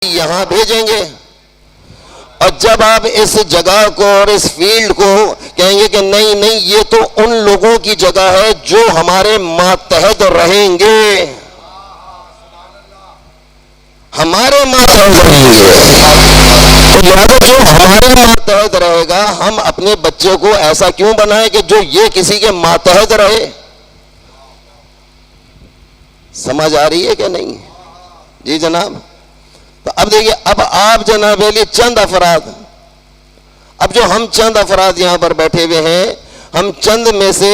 یہاں بھیجیں گے، اور جب آپ اس جگہ کو اور اس فیلڈ کو کہیں گے کہ نہیں نہیں یہ تو ان لوگوں کی جگہ ہے جو ہمارے ماتحت رہیں گے، ہمارے ماتحت رہیں گے، تو لہذا جو ہمارے ماتحت رہے گا ہم اپنے بچے کو ایسا کیوں بنائیں کہ جو یہ کسی کے ماتحت رہے؟ سمجھ آ رہی ہے کہ نہیں؟ جی جناب. تو اب دیکھیے، اب آپ جناب علی چند افراد، اب جو ہم چند افراد یہاں پر بیٹھے ہوئے ہیں، ہم چند میں سے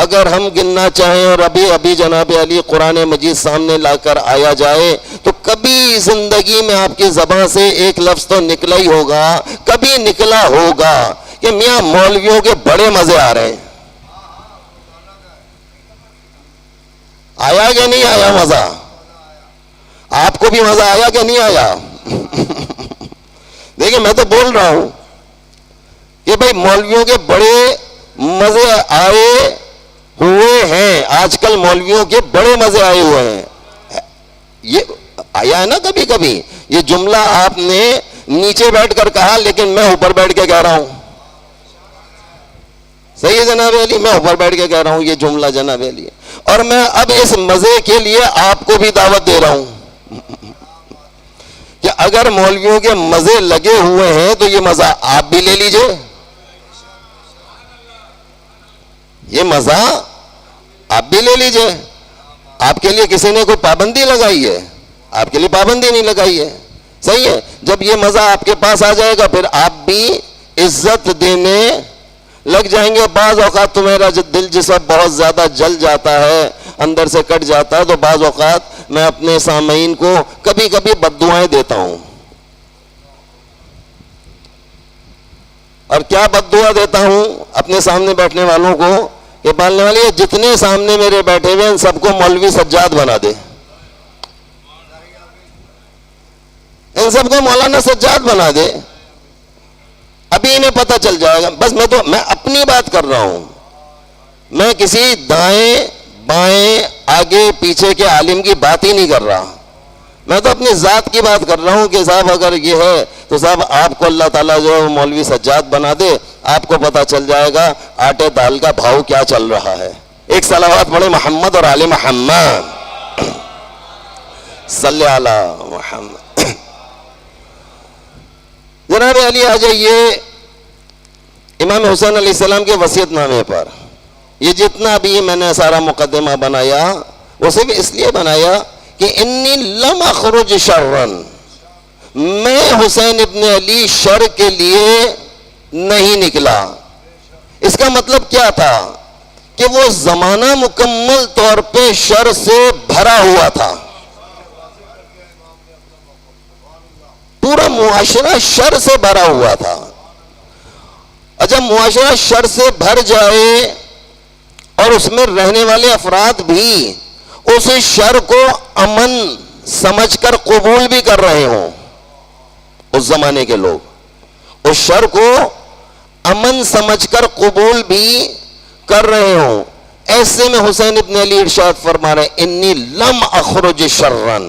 اگر ہم گننا چاہیں اور ابھی جناب علی قرآن مجید سامنے لا کر آیا جائے تو کبھی زندگی میں آپ کی زبان سے ایک لفظ تو نکلا ہی ہوگا، کبھی نکلا ہوگا کہ میاں مولویوں کے بڑے مزے آ رہے ہیں. آیا کہ نہیں آیا مزہ؟ آپ کو بھی مزہ آیا کہ نہیں آیا؟ دیکھیں میں تو بول رہا ہوں کہ بھئی مولویوں کے بڑے مزے آئے ہوئے ہیں، آج کل مولویوں کے بڑے مزے آئے ہوئے ہیں. یہ آیا ہے نا کبھی کبھی؟ یہ جملہ آپ نے نیچے بیٹھ کر کہا لیکن میں اوپر بیٹھ کے کہہ رہا ہوں. صحیح ہے جناب علی؟ میں اوپر بیٹھ کے کہہ رہا ہوں یہ جملہ جناب علی، اور میں اب اس مزے کے لیے آپ کو بھی دعوت دے رہا ہوں کہ اگر مولویوں کے مزے لگے ہوئے ہیں تو یہ مزہ آپ بھی لے لیجئے. یہ مزہ آپ بھی لے لیجئے. آپ کے لیے کسی نے کوئی پابندی لگائی ہے؟ آپ کے لیے پابندی نہیں لگائی ہے. صحیح ہے. جب یہ مزہ آپ کے پاس آ جائے گا پھر آپ بھی عزت دینے لگ جائیں گے. بعض اوقات تو میرا دل جسے بہت زیادہ جل جاتا ہے، اندر سے کٹ جاتا ہے، تو بعض اوقات میں اپنے سامعین کو کبھی کبھی بد دعائیں دیتا ہوں. اور کیا بد دعا دیتا ہوں اپنے سامنے بیٹھنے والوں کو کہ بالنے والے جتنے سامنے میرے بیٹھے ہوئے ان سب کو مولوی سجاد بنا دے، ان سب کو مولانا سجاد بنا دے، ابھی انہیں پتہ چل جائے گا. بس میں اپنی بات کر رہا ہوں، میں کسی دائیں بائیں آگے پیچھے کے عالم کی بات ہی نہیں کر رہا. میں تو اپنی ذات کی بات کر رہا ہوں کہ صاحب اگر یہ ہے تو صاحب آپ کو اللہ تعالیٰ جو مولوی سجاد بنا دے، آپ کو پتہ چل جائے گا آٹے دال کا بھاؤ کیا چل رہا ہے. ایک صلوات پڑھے محمد اور آل محمد صلی علی محمد. جناب علی آ جائیے امام حسین علیہ السلام کے وصیت نامے پر. یہ جتنا بھی میں نے سارا مقدمہ بنایا وہ صرف اس لیے بنایا کہ انی لم اخرج شرن، میں حسین ابن علی شر کے لیے نہیں نکلا. اس کا مطلب کیا تھا کہ وہ زمانہ مکمل طور پہ شر سے بھرا ہوا تھا، پورا معاشرہ شر سے بھرا ہوا تھا. اور جب معاشرہ شر سے بھر جائے اور اس میں رہنے والے افراد بھی اس شر کو امن سمجھ کر قبول بھی کر رہے ہوں، اس زمانے کے لوگ اس شر کو امن سمجھ کر قبول بھی کر رہے ہوں، ایسے میں حسین ابن علی ارشاد فرما رہے انی لم اخرج شرن،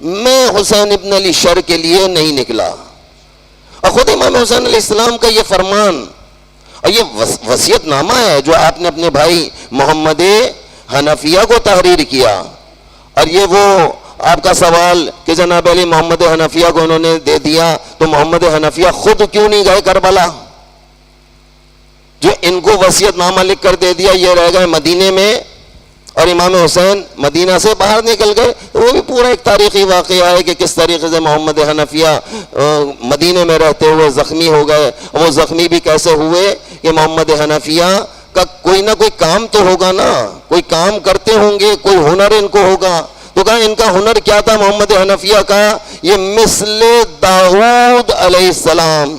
میں حسین ابن علی شر کے لیے نہیں نکلا. اور خود امام حسین علیہ السلام کا یہ فرمان اور یہ وصیت نامہ ہے جو آپ نے اپنے بھائی محمد حنفیہ کو تحریر کیا. اور یہ وہ آپ کا سوال کہ جناب علی محمد حنفیہ کو انہوں نے دے دیا تو محمد حنفیہ خود کیوں نہیں گئے کربلا؟ جو ان کو وصیت نامہ لکھ کر دے دیا یہ رہ گئے مدینے میں، اور امام حسین مدینہ سے باہر نکل گئے. وہ بھی پورا ایک تاریخی واقعہ ہے کہ کس طریقے سے محمد حنفیہ مدینے میں رہتے ہوئے زخمی ہو گئے. وہ زخمی بھی کیسے ہوئے کہ محمد حنفیہ کا کوئی نہ کوئی کام تو ہوگا نا، کوئی کام کرتے ہوں گے، کوئی ہنر ان کو ہوگا. تو کہا ان کا ہنر کیا تھا محمد حنفیہ کا؟ یہ مثل داؤد علیہ السلام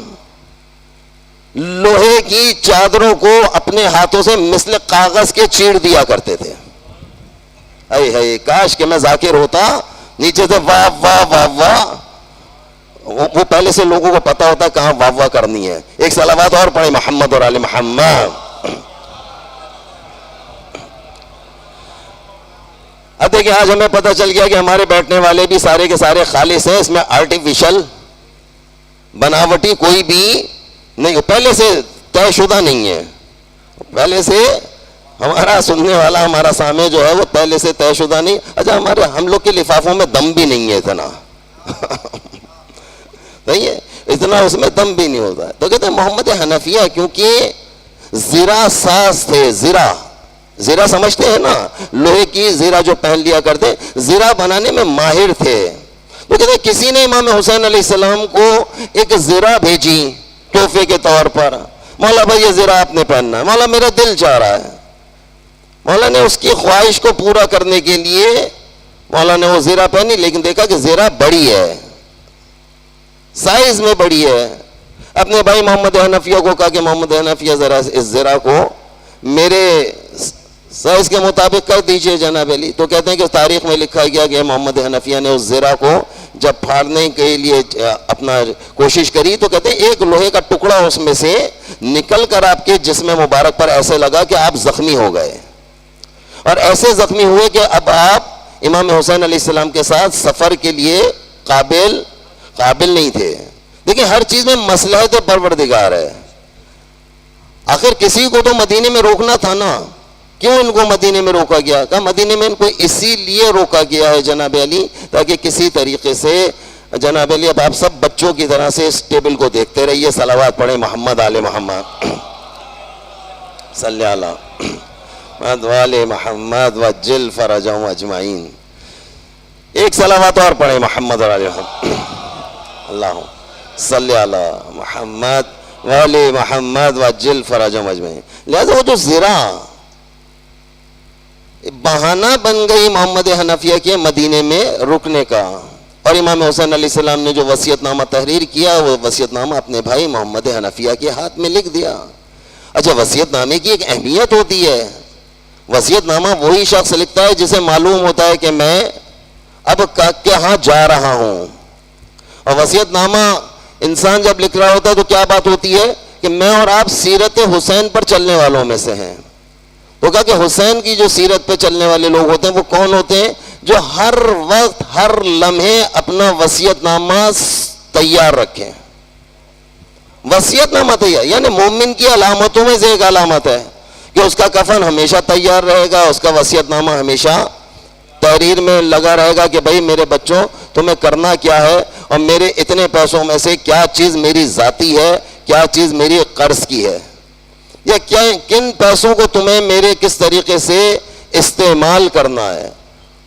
لوہے کی چادروں کو اپنے ہاتھوں سے مثل کاغذ کے چیڑ دیا کرتے تھے. اے ہے کاش کہ میں ذاکر ہوتا، نیچے سے واہ واہ واہ واہ، وہ پہلے سے لوگوں کو پتا ہوتا کہاں واہ واہ کرنی ہے. ایک صلوات اور پڑھے محمد اور آل محمد. اب دیکھیں کہ آج ہمیں پتہ چل گیا کہ ہمارے بیٹھنے والے بھی سارے کے سارے خالص ہیں, اس میں آرٹیفیشل بناوٹی کوئی بھی نہیں, پہلے سے طے شدہ نہیں ہے, پہلے سے ہمارا سننے والا ہمارا سامع جو ہے وہ پہلے سے طے شدہ نہیں. اچھا ہم لوگ کے لفافوں میں دم بھی نہیں ہے اتنا نہیں ہے, اتنا اس میں دم بھی نہیں ہوتا ہے. تو کہتے ہیں محمد حنفیہ کیونکہ زرہ ساز تھے, زرہ سمجھتے ہیں نا, لوہے کی زرہ جو پہن لیا کرتے, زرہ بنانے میں ماہر تھے. تو کہتے ہیں کسی نے امام حسین علیہ السلام کو ایک زرہ بھیجی تحفے کے طور پر, مولا بھائی یہ زرہ آپ نے پہننا ہے. مولا میرا دل چاہ رہا ہے. مولا نے اس کی خواہش کو پورا کرنے کے لیے مولا نے وہ زرہ پہنی, لیکن دیکھا کہ زرہ بڑی ہے, سائز میں بڑی ہے. اپنے بھائی محمد حنفیہ کو کہا کہ محمد حنفیہ ذرا اس زرہ کو میرے سائز کے مطابق کر دیجئے جناب علی. تو کہتے ہیں کہ تاریخ میں لکھا گیا کہ محمد حنفیہ نے اس زرہ کو جب پھاڑنے کے لیے اپنا کوشش کری تو کہتے ہیں ایک لوہے کا ٹکڑا اس میں سے نکل کر آپ کے جسم مبارک پر ایسے لگا کہ آپ زخمی ہو گئے, اور ایسے زخمی ہوئے کہ اب آپ امام حسین علیہ السلام کے ساتھ سفر کے لیے قابل نہیں تھے. دیکھیں ہر چیز میں مصلحت پروردگار ہے. آخر کسی کو تو مدینے میں روکنا تھا نا, کیوں ان کو مدینے میں روکا گیا؟ کہا مدینے میں ان کو اسی لیے روکا گیا ہے جناب علی تاکہ کسی طریقے سے جناب علی اب آپ سب بچوں کی طرح سے اس ٹیبل کو دیکھتے رہیے, صلوات پڑھیں محمد آل محمد صلی اللہ محمد وآل محمد وجل فرجهم اجمعین. ایک صلوات اور پڑھیں محمد وآل محمد اللہ صلی علی محمد وآل محمد وجل فرجهم اجمعین. لہذا وہ جو زرہ بہانہ بن گئی محمد حنفیہ کے مدینے میں رکنے کا, اور امام حسین علیہ السلام نے جو وصیت نامہ تحریر کیا وہ وصیت نامہ اپنے بھائی محمد حنفیہ کے ہاتھ میں لکھ دیا. اچھا وصیت نامے کی ایک اہمیت ہوتی ہے. وصیت نامہ وہی شخص لکھتا ہے جسے معلوم ہوتا ہے کہ میں اب کہاں جا رہا ہوں, اور وصیت نامہ انسان جب لکھ رہا ہوتا ہے تو کیا بات ہوتی ہے کہ میں اور آپ سیرت حسین پر چلنے والوں میں سے ہیں. تو کہا کہ حسین کی جو سیرت پہ چلنے والے لوگ ہوتے ہیں وہ کون ہوتے ہیں؟ جو ہر وقت ہر لمحے اپنا وصیت نامہ تیار رکھیں. وصیت نامہ تیار یعنی مومن کی علامتوں میں سے ایک علامت ہے کہ اس کا کفن ہمیشہ تیار رہے گا, اس کا وصیت نامہ ہمیشہ تحریر میں لگا رہے گا کہ بھائی میرے بچوں تمہیں کرنا کیا ہے, اور میرے اتنے پیسوں میں سے کیا چیز میری ذاتی ہے, کیا چیز میری قرض کی ہے, یا کن پیسوں کو تمہیں میرے کس طریقے سے استعمال کرنا ہے.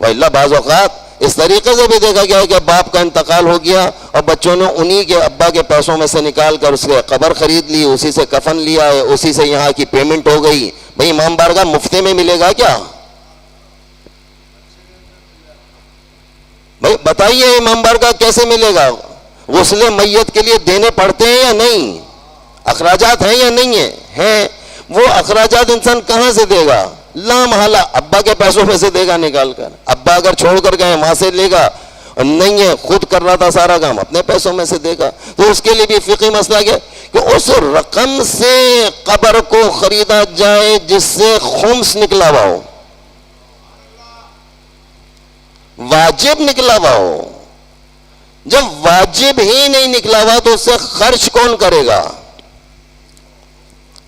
وَإِلَّا بعض اوقات اس طریقے سے بھی دیکھا گیا ہے کہ باپ کا انتقال ہو گیا اور بچوں نے انہی کے ابا کے پیسوں میں سے نکال کر اس کے قبر خرید لی, اسی سے کفن لیا ہے, اسی سے یہاں کی پیمنٹ ہو گئی. بھئی امام بارگاہ مفتے میں ملے گا کیا؟ بھئی بتائیے امام بارگاہ کیسے ملے گا؟ غسل میت کے لیے دینے پڑتے ہیں یا نہیں؟ اخراجات ہیں یا نہیں ہیں؟ وہ اخراجات انسان کہاں سے دے گا؟ لا محالہ ابا کے پیسوں میں سے دے گا نکال کر. ابا اگر چھوڑ کر گئے وہاں سے لے گا, اور نہیں ہے خود کر رہا تھا سارا کام اپنے پیسوں میں سے دے گا. تو اس کے لیے بھی فقہی مسئلہ کیا کہ اس رقم سے قبر کو خریدا جائے جس سے خمس نکلا ہوا ہو, واجب نکلا ہوا ہو. جب واجب ہی نہیں نکلا ہوا تو اس سے خرچ کون کرے گا؟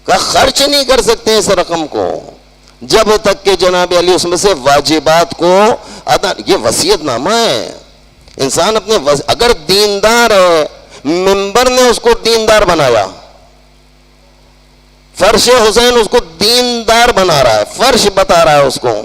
کہ خرچ نہیں کر سکتے اس رقم کو جب تک کہ جناب علی اس میں سے واجبات کو ادا. یہ وصیت نامہ ہے. انسان اپنے اگر دیندار ہے, ممبر نے اس کو دیندار بنایا, فرش حسین اس کو دیندار بنا رہا ہے, فرش بتا رہا ہے اس کو.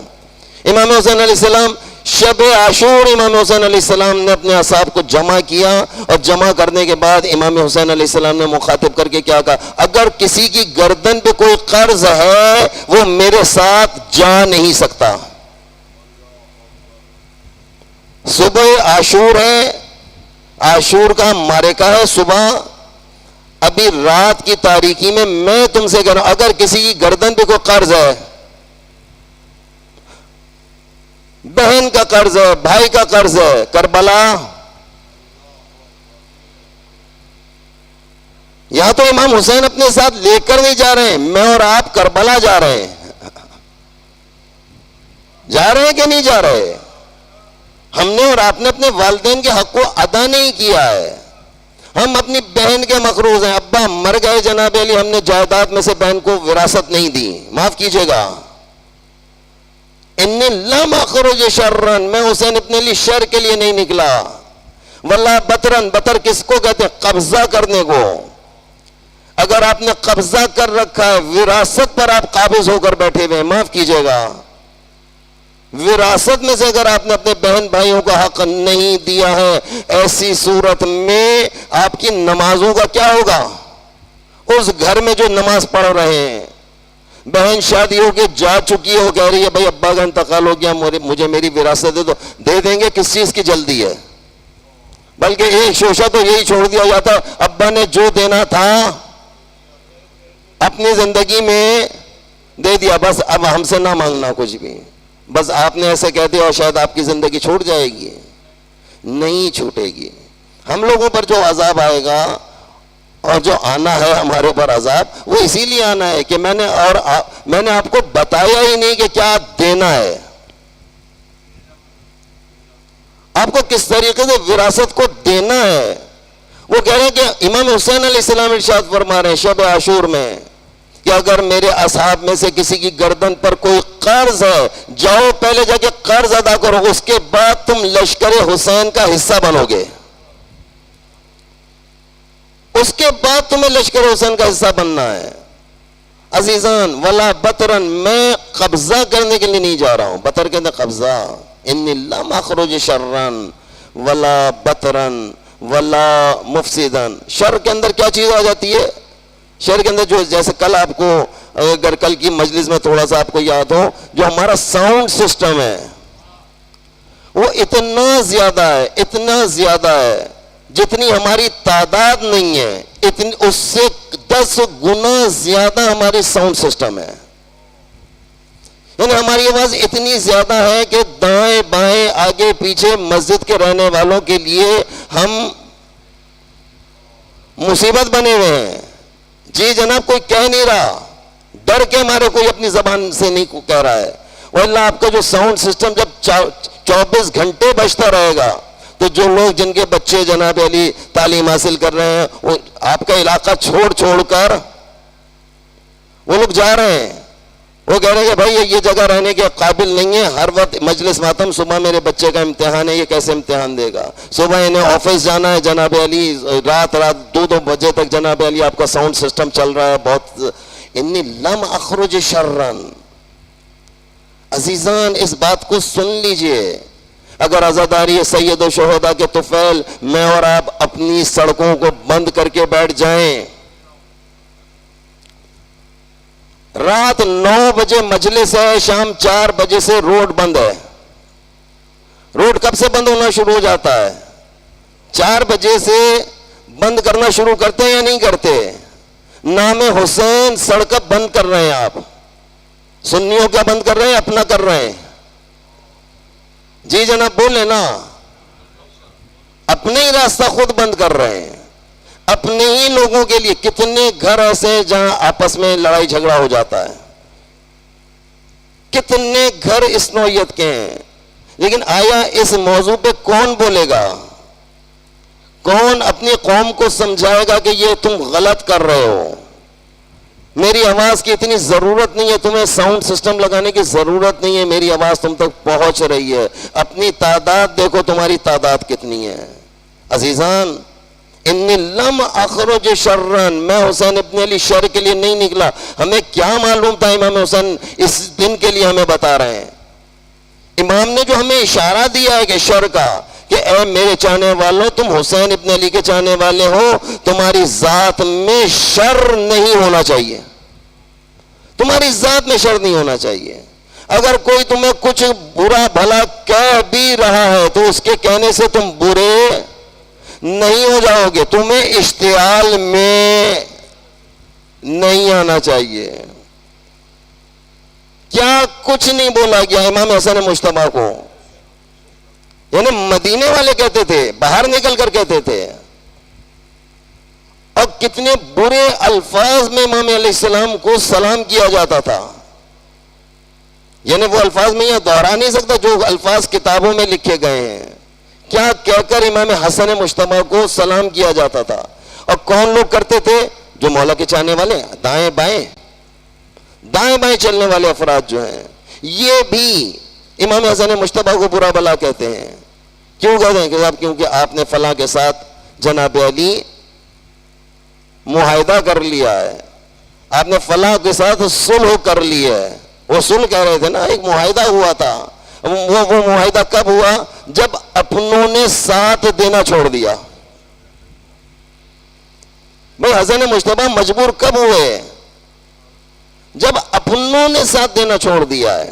امام حسین علیہ السلام شب عاشور امام حسین علیہ السلام نے اپنے اصحاب کو جمع کیا, اور جمع کرنے کے بعد امام حسین علیہ السلام نے مخاطب کر کے کیا کہا؟ اگر کسی کی گردن پہ کوئی قرض ہے وہ میرے ساتھ جا نہیں سکتا. صبح عاشور ہے, عاشور کا معرکہ ہے صبح, ابھی رات کی تاریکی میں تم سے کہہ رہا ہوں اگر کسی کی گردن پہ کوئی قرض ہے, بہن کا قرض ہے, بھائی کا قرض ہے, کربلا یا تو امام حسین اپنے ساتھ لے کر نہیں جا رہے ہیں, میں اور آپ کربلا جا رہے ہیں, جا رہے ہیں کہ نہیں جا رہے؟ ہم نے اور آپ نے اپنے والدین کے حق کو ادا نہیں کیا ہے. ہم اپنی بہن کے مقروض ہیں. ابا مر گئے جناب علی, ہم نے جائیداد میں سے بہن کو وراثت نہیں دی, معاف کیجیے گا. انی لم اخرج شرا, میں حسین ابن علی شر کے لیے نہیں نکلا. ولا بطرن, بطر کس کو کہتے ہیں؟ قبضہ کرنے کو. اگر آپ نے قبضہ کر رکھا ہے, وراثت پر آپ قابض ہو کر بیٹھے ہوئے ہیں, معاف کیجیے گا, وراثت میں سے اگر آپ نے اپنے بہن بھائیوں کا حق نہیں دیا ہے, ایسی صورت میں آپ کی نمازوں کا کیا ہوگا؟ اس گھر میں جو نماز پڑھ رہے ہیں, بہن شادی ہو کے جا چکی ہو, کہہ رہی ہے بھائی ابا کا انتقال ہو گیا, مجھے میری وراثت دے دیں گے. کس چیز کی جلدی ہے؟ بلکہ ایک شوشہ تو یہی چھوڑ دیا جاتا, ابا نے جو دینا تھا اپنی زندگی میں دے دیا, بس اب ہم سے نہ مانگنا کچھ بھی. بس آپ نے ایسے کہہ دیا اور شاید آپ کی زندگی چھوٹ جائے گی. نہیں چھوٹے گی. ہم لوگوں پر جو عذاب آئے گا اور جو آنا ہے ہمارے اوپر عذاب, وہ اسی لیے آنا ہے کہ میں نے آپ کو بتایا ہی نہیں کہ کیا دینا ہے, آپ کو کس طریقے سے وراثت کو دینا ہے. وہ کہہ رہے ہیں کہ امام حسین علیہ السلام ارشاد فرما رہے ہیں شب عاشور میں کہ اگر میرے اصحاب میں سے کسی کی گردن پر کوئی قرض ہے, جاؤ پہلے جا کے قرض ادا کرو, اس کے بعد تم لشکر حسین کا حصہ بنو گے. اس کے بعد تمہیں لشکر حسین کا حصہ بننا ہے. عزیزان, ولا بطرن, میں قبضہ کرنے کے لیے نہیں جا رہا ہوں. بطر کہتے ہیں قبضہ. انی لم اخرج شرن ولا بطرن ولا مفسدن. شر کے اندر کیا چیز آ جاتی ہے؟ شہر کے اندر جو, جیسے کل آپ کو, اگر کل کی مجلس میں تھوڑا سا آپ کو یاد ہو, جو ہمارا ساؤنڈ سسٹم ہے وہ اتنا زیادہ ہے جتنی ہماری تعداد نہیں ہے, اس سے 10 گنا زیادہ ہماری ساؤنڈ سسٹم ہے. یعنی ہماری آواز اتنی زیادہ ہے کہ دائیں بائیں آگے پیچھے مسجد کے رہنے والوں کے لیے ہم مصیبت بنے ہوئے ہیں. جی جناب, کوئی کہہ نہیں رہا, ڈر کے ہمارے کوئی اپنی زبان سے نہیں کہہ رہا ہے. اور اللہ, آپ کا جو ساؤنڈ سسٹم جب 24 گھنٹے بجتا رہے گا تو جو لوگ, جن کے بچے جناب علی تعلیم حاصل کر رہے ہیں, وہ آپ کا علاقہ چھوڑ کر وہ لوگ جا رہے ہیں. وہ کہہ رہے ہیں کہ بھائی یہ جگہ رہنے کے قابل نہیں ہے, ہر وقت مجلس ماتم, صبح میرے بچے کا امتحان ہے, یہ کیسے امتحان دے گا, صبح انہیں آفس جانا ہے جناب علی, رات 2 بجے تک جناب علی آپ کا ساؤنڈ سسٹم چل رہا ہے بہت. انی لم اخرج شرن. عزیزان, اس بات کو سن لیجئے, اگر عزاداری سید و شہداء کے طفیل میں اور آپ اپنی سڑکوں کو بند کر کے بیٹھ جائیں, رات 9 بجے مجلس ہے, شام 4 بجے سے روڈ بند ہے. روڈ کب سے بند ہونا شروع ہو جاتا ہے؟ 4 بجے سے بند کرنا شروع کرتے ہیں یا نہیں کرتے؟ نام حسین سڑک بند کر رہے ہیں آپ. سنیوں کیا بند کر رہے ہیں؟ اپنا کر رہے ہیں. جی جناب بولے نا, اپنے ہی راستہ خود بند کر رہے ہیں. اپنے ہی لوگوں کے لیے. کتنے گھر ایسے ہیں جہاں آپس میں لڑائی جھگڑا ہو جاتا ہے, کتنے گھر اس نوعیت کے ہیں. لیکن آیا اس موضوع پہ کون بولے گا؟ کون اپنی قوم کو سمجھائے گا کہ یہ تم غلط کر رہے ہو؟ میری آواز کی اتنی ضرورت نہیں ہے, تمہیں ساؤنڈ سسٹم لگانے کی ضرورت نہیں ہے, میری آواز تم تک پہنچ رہی ہے. اپنی تعداد دیکھو, تمہاری تعداد کتنی ہے. عزیزان, انی لم اخرج شرن, میں حسین ابن علی شر کے لیے نہیں نکلا. ہمیں کیا معلوم تھا امام حسین اس دن کے لیے ہمیں بتا رہے ہیں. امام نے جو ہمیں اشارہ دیا ہے کہ شر کا, کہ اے میرے چاہنے والوں, تم حسین ابن علی کے چاہنے والے ہو, تمہاری ذات میں شر نہیں ہونا چاہیے. تمہاری ذات میں شر نہیں ہونا چاہیے. اگر کوئی تمہیں کچھ برا بھلا کہہ بھی رہا ہے تو اس کے کہنے سے تم برے نہیں ہو جاؤ گے. تمہیں اشتعال میں نہیں آنا چاہیے. کیا کچھ نہیں بولا گیا امام حسن مجتبیٰ کو, یعنی مدینے والے کہتے تھے, باہر نکل کر کہتے تھے, اور کتنے برے الفاظ میں امام علیہ السلام کو سلام کیا جاتا تھا. یعنی وہ الفاظ میں یہ دوہرا نہیں سکتا جو الفاظ کتابوں میں لکھے گئے ہیں. کیا کہہ کر امام حسن مجتبی کو سلام کیا جاتا تھا. اور کون لوگ کرتے تھے؟ جو مولا کے چاہنے والے، دائیں بائیں چلنے والے افراد جو ہیں، یہ بھی امام حسن مجتبی کو برا بلا کہتے ہیں. کیوں کہتے ہیں؟ کہ کیونکہ آپ نے فلاں کے ساتھ جناب علی معاہدہ کر لیا ہے، آپ نے فلاں کے ساتھ صلح کر لی ہے. وہ صلح کہہ رہے تھے نا، ایک معاہدہ ہوا تھا. وہ معاہدہ کب ہوا؟ جب اپنوں نے ساتھ دینا چھوڑ دیا. بھائی حسن مجتبی مجبور کب ہوئے؟ جب اپنوں نے ساتھ دینا چھوڑ دیا ہے.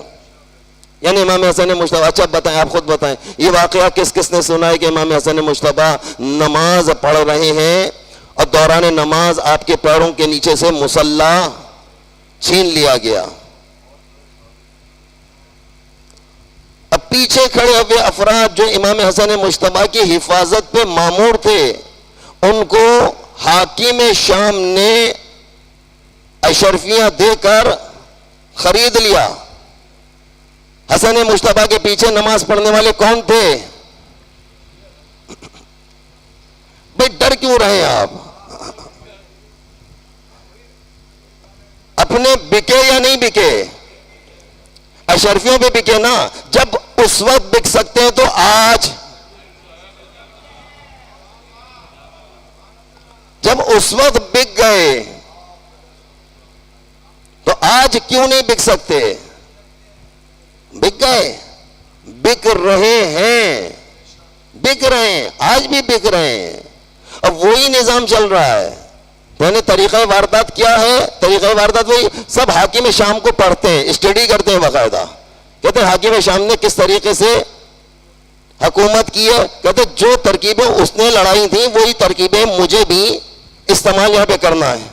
یعنی امام حسن مجتبی، اچھا بتائیں، آپ خود بتائیں، یہ واقعہ کس کس نے سنا ہے کہ امام حسن مجتبی نماز پڑھ رہے ہیں اور دوران نماز آپ کے پیروں کے نیچے سے مصلی چھین لیا گیا؟ اب پیچھے کھڑے ہوئے افراد جو امام حسن مجتبی کی حفاظت پہ مامور تھے، ان کو حاکم شام نے اشرفیاں دے کر خرید لیا. حسن مجتبی کے پیچھے نماز پڑھنے والے کون تھے؟ بھئی ڈر کیوں رہے ہیں آپ؟ اپنے بکے یا نہیں بکے؟ اشرفیوں پہ بکے نا. جب اس وقت بک سکتے ہیں تو آج، جب اس وقت بک گئے تو آج کیوں نہیں بک سکتے؟ بک گئے، بک رہے ہیں، آج بھی بک رہے ہیں. اب وہی نظام چل رہا ہے. یعنی طریقہ واردات کیا ہے؟ طریقہ واردات وہی. سب حاکم شام کو پڑھتے ہیں، اسٹڈی کرتے ہیں باقاعدہ. کہتے ہیں حاکم شام نے کس طریقے سے حکومت کی ہے. کہتے جو ترکیبیں اس نے لڑائی تھیں وہی ترکیبیں مجھے بھی استعمال یہاں پہ کرنا ہے،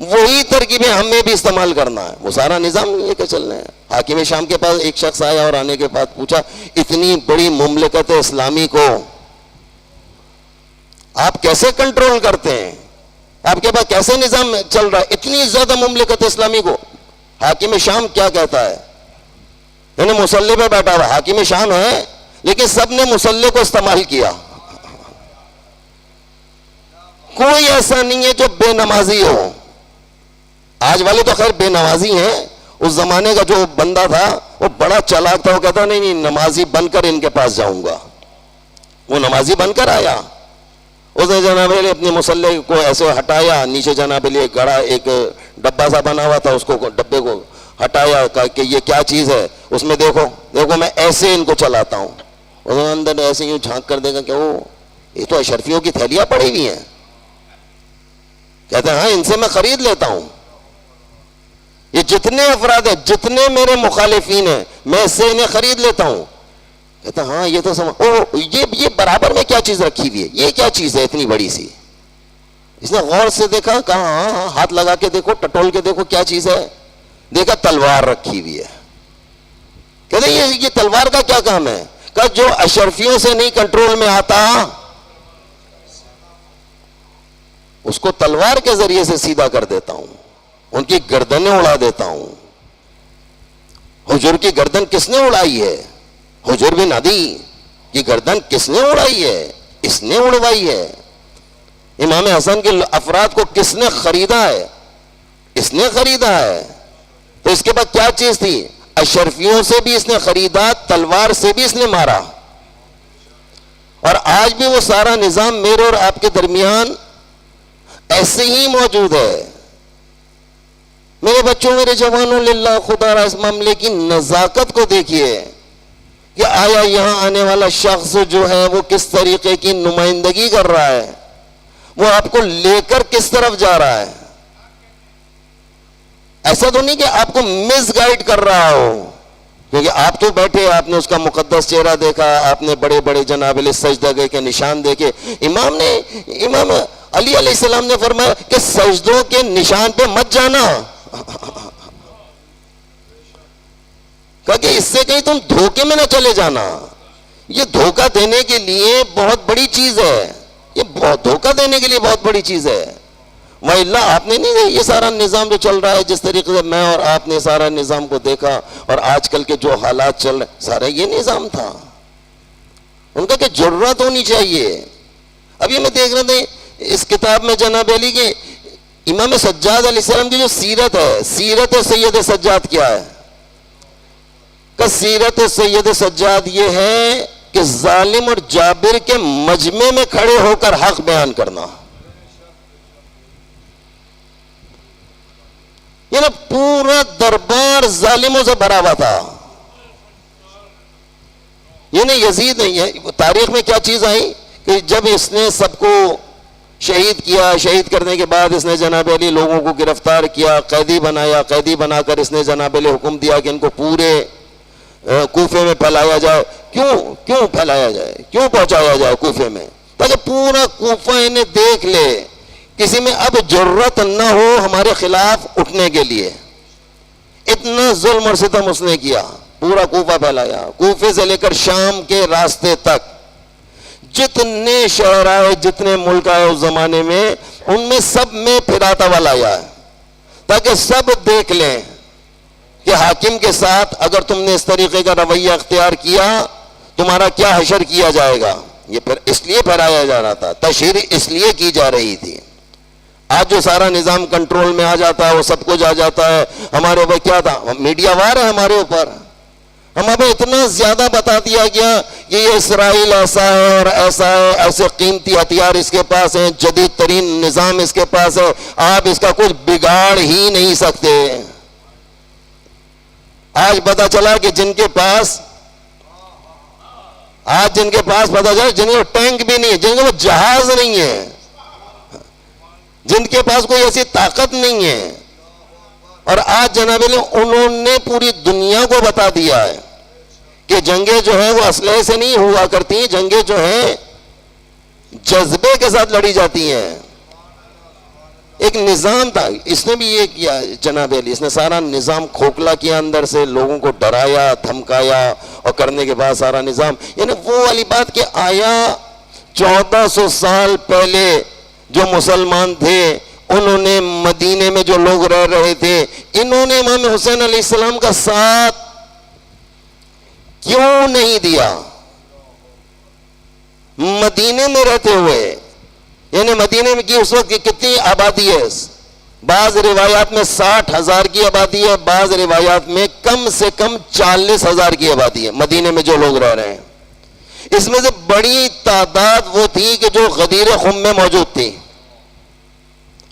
وہی ترکیبیں ہمیں بھی استعمال کرنا ہے. وہ سارا نظام یہ کہ چل رہے ہیں. حاکم شام کے پاس ایک شخص آیا اور آنے کے بعد پوچھا، اتنی بڑی مملکت اسلامی کو آپ کیسے کنٹرول کرتے ہیں؟ آپ کے پاس کیسے نظام چل رہا ہے؟ اتنی زیادہ مملکت اسلامی کو. حاکم شام کیا کہتا ہے؟ یعنی مسلح پہ بیٹھا ہوا حاکم شام ہے، لیکن سب نے مسلح کو استعمال کیا. کوئی ایسا نہیں ہے جو بے نمازی ہو. آج والے تو خیر بے نمازی ہیں. اس زمانے کا جو بندہ تھا وہ بڑا چالاک تھا. وہ کہتا نہیں نمازی بن کر ان کے پاس جاؤں گا. وہ نمازی بن کر آیا. اس نے جناب علی اپنے مسلح کو ایسے ہٹایا. نیچے جناب علی ایک گڑا، ایک ڈبہ سا بنا ہوا تھا، اس کو ڈبے کو ہٹایا. کہا کہ یہ کیا چیز ہے؟ اس میں دیکھو میں ایسے ان کو چلاتا ہوں. اس نے اندر ایسے یوں جھانک کر دیکھا کہ وہ یہ تو اشرفیوں کی تھیلیاں پڑی ہوئی ہیں. کہتے ہیں ہاں ان سے میں خرید لیتا ہوں. یہ جتنے افراد ہیں، جتنے میرے مخالفین ہیں، میں اس سے انہیں خرید لیتا ہوں. کہتا ہاں یہ تو یہ برابر میں کیا چیز رکھی ہوئی ہے؟ یہ کیا چیز ہے اتنی بڑی سی؟ اس نے غور سے دیکھا، کہا ہاں ہاتھ لگا کے دیکھو، ٹٹول کے دیکھو کیا چیز ہے. دیکھا تلوار رکھی ہوئی ہے. کہتے یہ تلوار کا کیا کام ہے؟ کہ جو اشرفیوں سے نہیں کنٹرول میں آتا اس کو تلوار کے ذریعے سے سیدھا کر دیتا ہوں، ان کی گردنیں اڑا دیتا ہوں. حجر کی گردن کس نے اڑائی ہے؟ حجر بن عدی کی گردن کس نے اڑائی ہے؟ اس نے اڑوائی ہے. امام حسن کے افراد کو کس نے خریدا ہے؟ اس نے خریدا ہے. تو اس کے بعد کیا چیز تھی؟ اشرفیوں سے بھی اس نے خریدا، تلوار سے بھی اس نے مارا. اور آج بھی وہ سارا نظام میرے اور آپ کے درمیان ایسے ہی موجود ہے. میرے بچوں، میرے جوانوں، للہ خدا را اس معاملے کی نزاکت کو دیکھیے کہ آیا یہاں آنے والا شخص جو ہے وہ کس طریقے کی نمائندگی کر رہا ہے، وہ آپ کو لے کر کس طرف جا رہا ہے. ایسا تو نہیں کہ آپ کو مس گائیڈ کر رہا ہو، کیونکہ آپ تو بیٹھے، آپ نے اس کا مقدس چہرہ دیکھا، آپ نے بڑے بڑے جناب علی سجدہ کے نشان دیکھے. امام علی علیہ السلام نے فرمایا کہ سجدوں کے نشان پہ مت جانا، کہا کہ اس سے کہیں تم دھوکے میں نہ چلے جانا. یہ دھوکہ دینے کے لیے بہت بڑی چیز ہے. یہ بہت دھوکہ دینے کے لیے بہت بڑی چیز ہے. وَإِلَّا آپ نے نہیں، یہ سارا نظام جو چل رہا ہے جس طریقے سے میں اور آپ نے سارا نظام کو دیکھا اور آج کل کے جو حالات چل رہے سارا یہ نظام تھا ان کا کہ ضرورت ہونی چاہیے. اب یہ میں دیکھ رہا تھا اس کتاب میں جناب علی کے امام سجاد علیہ السلام کی جو سیرت ہے، سیرت سید سجاد کیا ہے کہ سیرت سید سجاد یہ ہے کہ ظالم اور جابر کے مجمع میں کھڑے ہو کر حق بیان کرنا. یہ نا پورا دربار ظالموں سے بھرا ہوا تھا. یہ نہیں یزید نہیں ہے، تاریخ میں کیا چیز آئی کہ جب اس نے سب کو شہید کیا، شہید کرنے کے بعد اس نے جناب علی لوگوں کو گرفتار کیا، قیدی بنایا، قیدی بنا کر اس نے جناب علی حکم دیا کہ ان کو پورے کوفے میں پھیلایا جائے. کیوں پھیلایا جائے، کیوں پہنچایا جائے کوفے میں؟ تاکہ پورا کوفہ انہیں دیکھ لے، کسی میں اب ضرورت نہ ہو ہمارے خلاف اٹھنے کے لیے. اتنا ظلم اور ستم اس نے کیا، پورا کوفہ پھیلایا، کوفے سے لے کر شام کے راستے تک جتنے شہر آئے، جتنے ملک آئے اس زمانے میں، ان میں سب میں پھراتا والا آیا ہے تاکہ سب دیکھ لیں کہ حاکم کے ساتھ اگر تم نے اس طریقے کا رویہ اختیار کیا تمہارا کیا حشر کیا جائے گا. یہ پھر اس لیے پھیلایا جا رہا تھا، تشہیر اس لیے کی جا رہی تھی. آج جو سارا نظام کنٹرول میں آ جاتا ہے، وہ سب کچھ آ جاتا ہے. ہمارے اوپر کیا تھا، میڈیا وار ہے ہمارے اوپر، ہمیں اتنا زیادہ بتا دیا گیا کہ یہ اسرائیل ایسا ہے اور ایسا ہے، ایسے قیمتی ہتھیار اس کے پاس ہیں، جدید ترین نظام اس کے پاس ہے، آپ اس کا کچھ بگاڑ ہی نہیں سکتے. آج پتا چلا کہ جن کے پاس پتا چلا جن کو ٹینک بھی نہیں ہے، جن کو جہاز نہیں ہے، جن کے پاس کوئی ایسی طاقت نہیں ہے، اور آج جناب علی انہوں نے پوری دنیا کو بتا دیا ہے کہ جنگیں جو ہیں وہ اسلحے سے نہیں ہوا کرتی، جنگیں جو ہیں جذبے کے ساتھ لڑی جاتی ہیں. ایک نظام تھا، اس نے بھی یہ کیا جناب علی، اس نے سارا نظام کھوکھلا کیا، اندر سے لوگوں کو ڈرایا، دھمکایا، اور کرنے کے بعد سارا نظام، یعنی وہ والی بات کہ آیا 1400 سال پہلے جو مسلمان تھے انہوں نے مدینے میں جو لوگ رہ رہے تھے، انہوں نے امام حسین علیہ السلام کا ساتھ کیوں نہیں دیا؟ مدینے میں رہتے ہوئے، یعنی مدینے میں کی اس وقت کتنی آبادی ہے؟ بعض روایات میں 60,000 کی آبادی ہے، بعض روایات میں کم سے کم 40,000 کی آبادی ہے مدینے میں جو لوگ رہ رہے ہیں. اس میں سے بڑی تعداد وہ تھی کہ جو غدیر خم میں موجود تھی،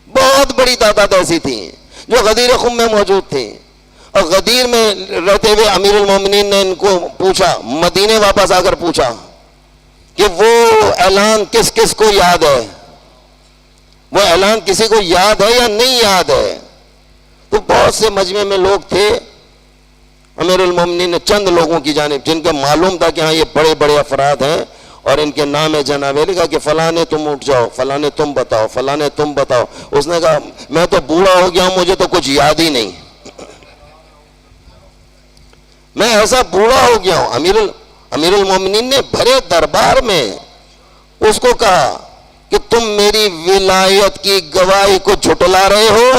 بہت بڑی تعداد ایسی تھی جو غدیر خم میں موجود تھی. اور غدیر میں رہتے ہوئے امیر المومنین نے ان کو پوچھا، مدینے واپس آ کر پوچھا کہ وہ اعلان کس کس کو یاد ہے، وہ اعلان کسی کو یاد ہے یا نہیں یاد ہے؟ تو بہت سے مجمع میں لوگ تھے، امیر المومنین نے چند لوگوں کی جانب جن کو معلوم تھا کہ ہاں یہ بڑے بڑے افراد ہیں اور ان کے نام ہے جناب علی، کہا کہ فلاں نے تم اٹھ جاؤ، فلاں نے تم بتاؤ، فلاں نے تم بتاؤ. اس نے کہا میں تو بوڑھا ہو گیا ہوں، مجھے تو کچھ یاد ہی نہیں، میں ایسا بوڑھا ہو گیا ہوں. امیر المومنین نے بھرے دربار میں اس کو کہا کہ تم میری ولایت کی گواہی کو جھٹلا رہے ہو.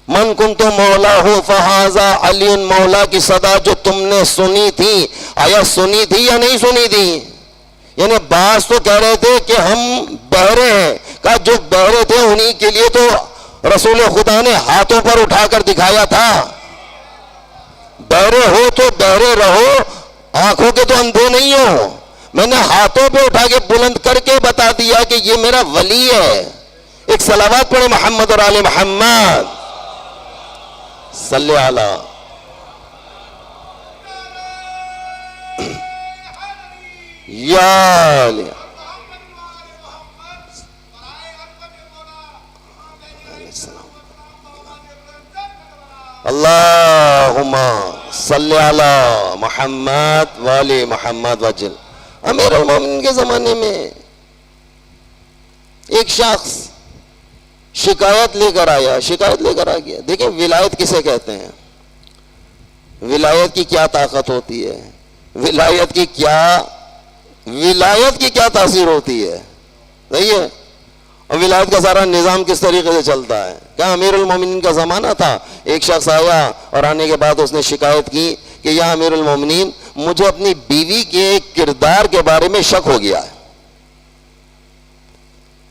من کنت مولا ہو فہذا علی مولا کی صدا جو تم نے سنی تھی، آیا سنی تھی یا نہیں سنی تھی؟ یعنی بعض تو کہہ رہے تھے کہ ہم بہرے ہیں، کہا جو بہرے تھے انہی کے لیے تو رسول خدا نے ہاتھوں پر اٹھا کر دکھایا تھا. بہرے ہو تو بہرے رہو، آنکھوں کے تو اندھے نہیں ہو. میں نے ہاتھوں پہ اٹھا کے بلند کر کے بتا دیا کہ یہ میرا ولی ہے. ایک صلوات پڑھے محمد اور آل محمد صلی علی. یا اللہم صلی علی محمد والی محمد وجل. امیر المومنین کے زمانے میں ایک شخص شکایت لے کر آ گیا. دیکھیں ولایت کسے کہتے ہیں، ولایت کی کیا طاقت ہوتی ہے، ولایت کی کیا تاثیر ہوتی ہے، صحیح ہے. اور ولایت کا سارا نظام کس طریقے سے چلتا ہے. کیا امیر المومنین کا زمانہ تھا, ایک شخص آیا اور آنے کے بعد اس نے شکایت کی کہ یا امیر المومنین, مجھے اپنی بیوی کے کردار کے بارے میں شک ہو گیا ہے.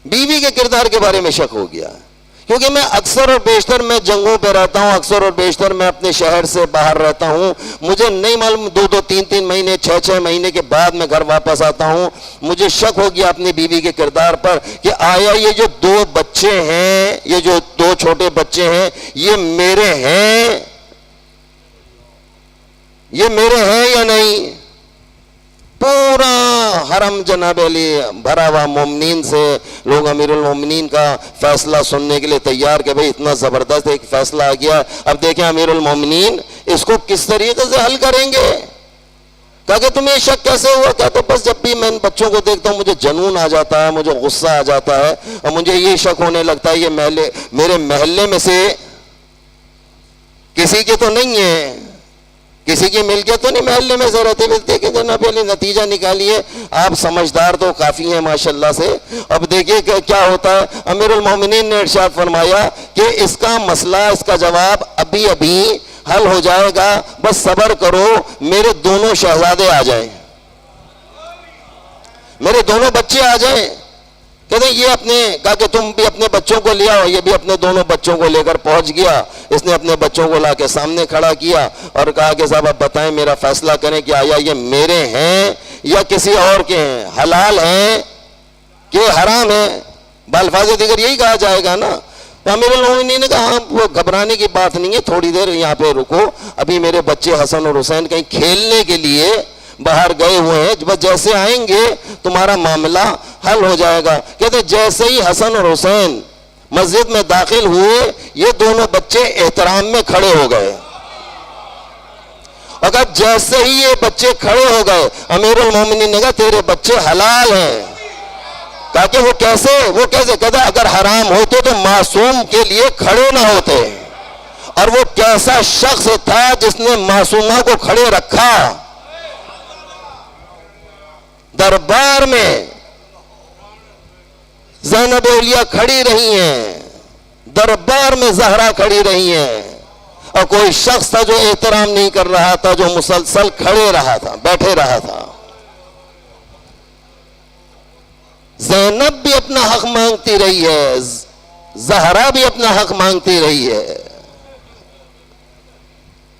بیوی کے کردار کے بارے میں شک ہو گیا ہے, کیونکہ میں اکثر اور بیشتر میں جنگوں پہ رہتا ہوں, اکثر اور بیشتر میں اپنے شہر سے باہر رہتا ہوں, مجھے نہیں معلوم 2-2 3-3 مہینے 6-6 مہینے کے بعد میں گھر واپس آتا ہوں. مجھے شک ہو گیا اپنی بیوی کے کردار پر کہ آیا یہ جو 2 بچے ہیں, یہ جو 2 چھوٹے بچے ہیں, یہ میرے ہیں, یہ میرے ہیں یا نہیں. پورا حرم جناب علی بھرا ہوا مومنین سے, لوگ امیر المومنین کا فیصلہ سننے کے لیے تیار کہ بھئی اتنا زبردست ایک فیصلہ آ گیا. اب دیکھیں امیر المومنین اس کو کس طریقے سے حل کریں گے. کہا کہ تمہیں شک کیسے ہوا؟ کہا تو بس جب بھی میں ان بچوں کو دیکھتا ہوں مجھے جنون آ جاتا ہے, مجھے غصہ آ جاتا ہے, اور مجھے یہ شک ہونے لگتا ہے یہ میرے محلے میں سے کسی کے تو نہیں ہے, کسی کی ملکیت تو نہیں, محلے میں سے رہتے ملتے. کہ جناب علی نتیجہ نکالیے, آپ سمجھدار تو کافی ہیں ماشاءاللہ سے. اب دیکھیے کہ کیا ہوتا ہے. امیر المومنین نے ارشاد فرمایا کہ اس کا مسئلہ, اس کا جواب ابھی ابھی حل ہو جائے گا, بس صبر کرو, میرے دونوں شہزادے آ جائیں, میرے دونوں بچے آ جائیں. کہتے ہیں یہ اپنے, کہا کہ تم بھی اپنے بچوں کو لے آؤ. یہ بھی اپنے دونوں بچوں کو لے کر پہنچ گیا. اس نے اپنے بچوں کو لا کے سامنے کھڑا کیا اور کہا کہ صاحب آپ بتائیں, میرا فیصلہ کریں کہ آیا یہ میرے ہیں یا کسی اور کے ہیں, حلال ہیں کہ حرام ہیں. بالفاظ دیگر یہی کہا جائے گا نا. تو امیر المومنین نے کہا ہاں وہ گھبرانے کی بات نہیں ہے, تھوڑی دیر یہاں پہ رکو, ابھی میرے بچے حسن اور حسین کہیں کھیلنے کے لیے باہر گئے ہوئے ہیں, بس جیسے آئیں گے تمہارا معاملہ حل ہو جائے گا. کہتے جیسے ہی حسن اور حسین مسجد میں داخل ہوئے, یہ دونوں بچے احترام میں کھڑے ہو گئے. اگر جیسے ہی یہ بچے کھڑے ہو گئے, امیر المومنین نے کہا تیرے بچے حلال ہیں. کہا کہ وہ کیسے؟ کہتا اگر حرام ہوتے تو معصوم کے لیے کھڑے نہ ہوتے. اور وہ کیسا شخص تھا جس نے معصومہ کو کھڑے رکھا. دربار میں زینب اولیاء کھڑی رہی ہیں, دربار میں زہرا کھڑی رہی ہیں, اور کوئی شخص تھا جو احترام نہیں کر رہا تھا, جو مسلسل کھڑے رہا تھا, بیٹھے رہا تھا. زینب بھی اپنا حق مانگتی رہی ہے, زہرا بھی اپنا حق مانگتی رہی ہے.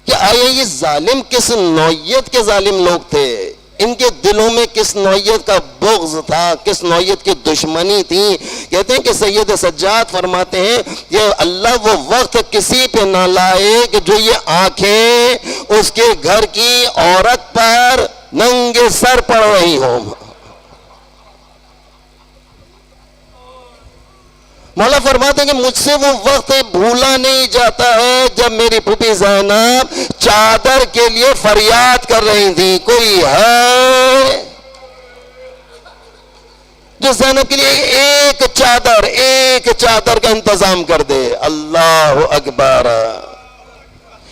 کہ آئے یہ ظالم کس نوعیت کے ظالم لوگ تھے, ان کے دلوں میں کس نوعیت کا بغض تھا, کس نوعیت کی دشمنی تھی. کہتے ہیں کہ سید سجاد فرماتے ہیں یہ اللہ وہ وقت کسی پہ نہ لائے کہ جو یہ آنکھیں اس کے گھر کی عورت پر ننگے سر پڑ رہی ہوں. مولا فرماتے ہیں کہ مجھ سے وہ وقت بھولا نہیں جاتا ہے جب میری پھوپھی زینب چادر کے لیے فریاد کر رہی تھی, کوئی ہے جو زینب کے لیے ایک چادر کا انتظام کر دے. اللہ اکبر,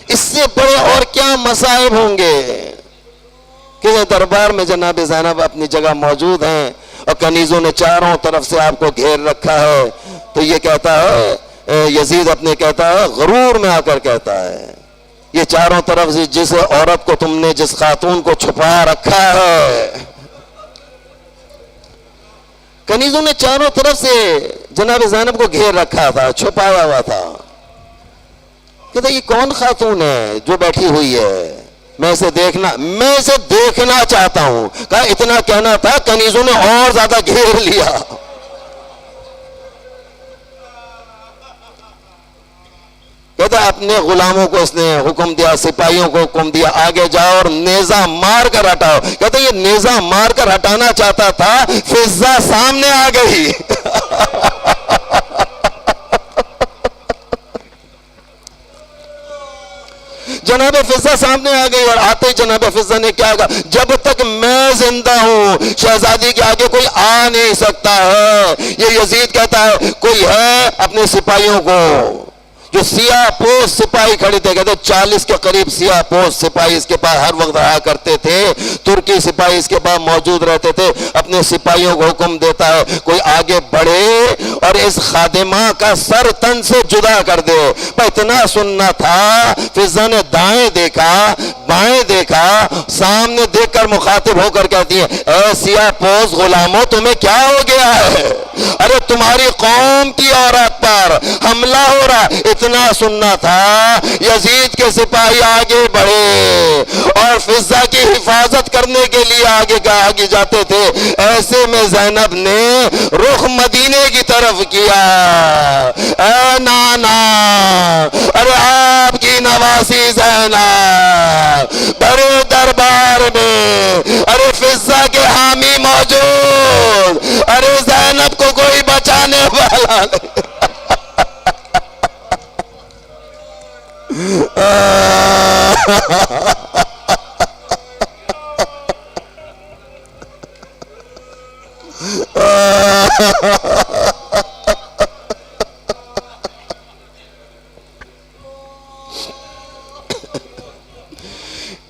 اس سے بڑے اور کیا مصائب ہوں گے. کہ دربار میں جناب زینب اپنی جگہ موجود ہیں, اور کنیزوں نے چاروں طرف سے آپ کو گھیر رکھا ہے. تو یہ کہتا ہے, یزید اپنے کہتا ہے, غرور میں آ کر کہتا ہے, یہ چاروں طرف سے جس عورت کو تم نے, جس خاتون کو چھپا رکھا ہے. کنیزوں نے چاروں طرف سے جناب زینب کو گھیر رکھا تھا, چھپایا ہوا تھا. کہتا یہ کون خاتون ہے جو بیٹھی ہوئی ہے, میں اسے دیکھنا چاہتا ہوں. کہا اتنا کہنا تھا, کنیزوں نے اور زیادہ گھیر لیا. کہتا اپنے غلاموں کو اس نے حکم دیا, سپاہیوں کو حکم دیا, آگے جاؤ اور نیزہ مار کر ہٹاؤ. کہتا یہ نیزہ مار کر ہٹانا چاہتا تھا, فضہ سامنے آ گئی. جناب فضہ سامنے آ گئی, اور آتے ہی جناب فضہ نے کیا کہا, جب تک میں زندہ ہوں شہزادی کے آگے کوئی آ نہیں سکتا ہے. یہ یزید کہتا ہے کوئی ہے اپنے سپاہیوں کو, جو سیاہ پوش سپاہی کھڑے تھے، کہتے 40 کے قریب سیاہ پوش سپاہی اس کے پاس ہر وقت رہا کرتے تھے، ترکی سپاہی اس کے پاس موجود رہتے تھے، اپنے سپاہیوں کو حکم دیتا ہے کوئی آگے بڑھے اور اس خادمہ کا سر تن سے جدا کر دے۔ پر اتنا سننا تھا، فضا نے دائیں دیکھا بائیں دیکھا، سامنے دیکھ کر مخاطب ہو کر کہتی ہے اے سیاہ پوش غلاموں تمہیں کیا ہو گیا ہے؟ ارے تمہاری قوم کی عورت پر حملہ ہو رہا۔ اتنا سننا تھا، یزید کے سپاہی آگے بڑھے اور فضا کی حفاظت کرنے کے لیے آگے جاتے تھے، ایسے میں زینب نے رخ مدینے کی طرف کیا۔ اے نانا، ارے آپ کی نواسی زینب بڑے دربار میں، ارے فضا کے حامی موجود، ارے زینب کو کوئی بچانے والا نہیں۔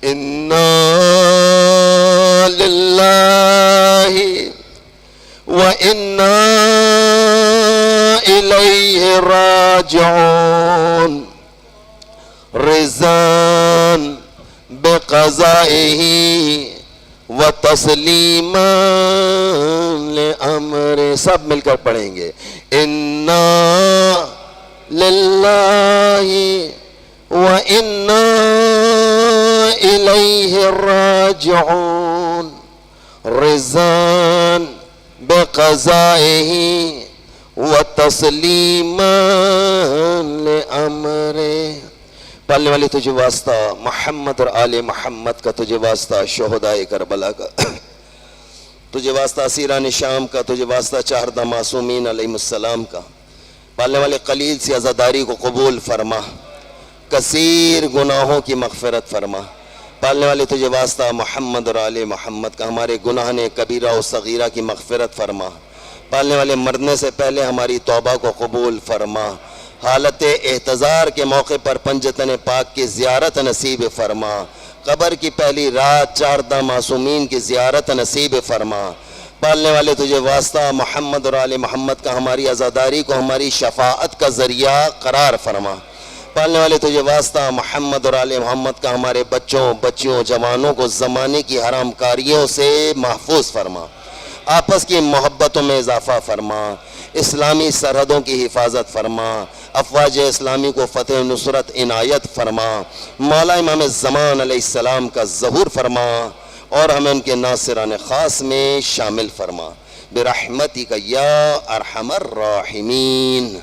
اِنَّا لِلَّهِ وَإِنَّا إِلَيْهِ راجعون رضا بقضائه وتسلیما لامر۔ سب مل کر پڑھیں گے انا للہ وانا الیہ راجعون رضا بقضائه وتسلیما لامره۔ پالنے والی تجھے واسطہ محمد اور آل محمد کا، تجھے واسطہ شہدائے کربلا کا، تجھے واسطہ اسیران شام کا، تجھے واسطہ 14 معصومین علیہ السلام کا۔ پالنے والے قلیل سی عزاداری کو قبول فرما، کثیر گناہوں کی مغفرت فرما۔ پالنے والے تجھے واسطہ محمد اور آل محمد کا، ہمارے گناہ نے کبیرہ و صغیرہ کی مغفرت فرما۔ پالنے والے مرنے سے پہلے ہماری توبہ کو قبول فرما۔ حالت احتضار کے موقع پر پنجتن پاک کی زیارت نصیب فرما۔ قبر کی پہلی رات 14 معصومین کی زیارت نصیب فرما۔ پالنے والے تجھے واسطہ محمد اور آل محمد کا، ہماری عزاداری کو ہماری شفاعت کا ذریعہ قرار فرما۔ پالنے والے تجھے واسطہ محمد اور آل محمد کا، ہمارے بچوں بچیوں جوانوں کو زمانے کی حرام کاریوں سے محفوظ فرما۔ آپس کی محبتوں میں اضافہ فرما، اسلامی سرحدوں کی حفاظت فرما، افواج اسلامی کو فتح نصرت عنایت فرما، مولا امام زمان علیہ السلام کا ظہور فرما اور ہمیں ان کے ناصران خاص میں شامل فرما برحمتک یا ارحم الراحمین۔